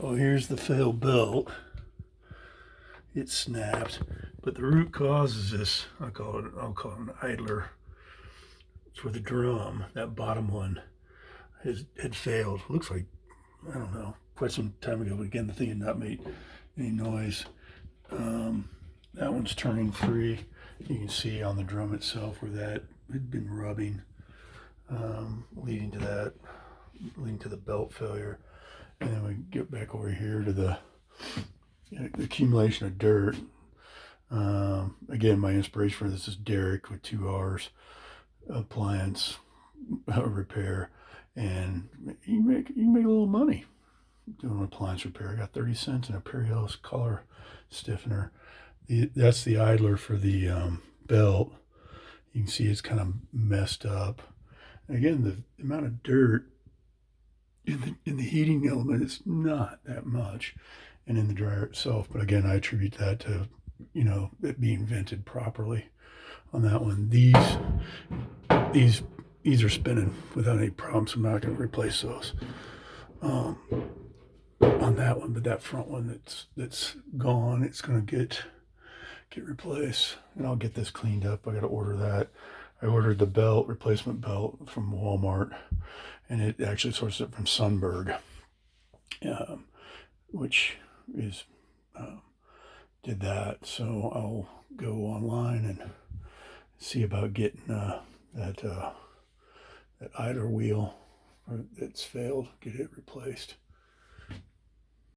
So here's the failed belt. It snapped, but the root cause is this. I'll call it an idler. For the drum, that bottom one had failed. Looks like, I don't know, quite some time ago. But again, the thing had not made any noise. That one's turning free. You can see on the drum itself where that had been rubbing, leading to the belt failure. And then we get back over here to the accumulation of dirt. Again, my inspiration for this is Derek with 2 R's, appliance repair, and you can make a little money doing appliance repair. I got 30 cents in a Perio's color stiffener. That's the idler for the belt. You can see it's kind of messed up. And again, the amount of dirt in the heating element is not that much, and in the dryer itself. But again, I attribute that to, it being vented properly on that one. These are spinning without any problems. I'm not going to replace those on that one, but that front one that's gone, it's going to get replaced, and I'll get this cleaned up. I got to order that. I ordered the replacement belt from Walmart, and it actually sourced it from Sunberg, which is did that. So I'll go online and see about getting that idler wheel that's failed, get it replaced.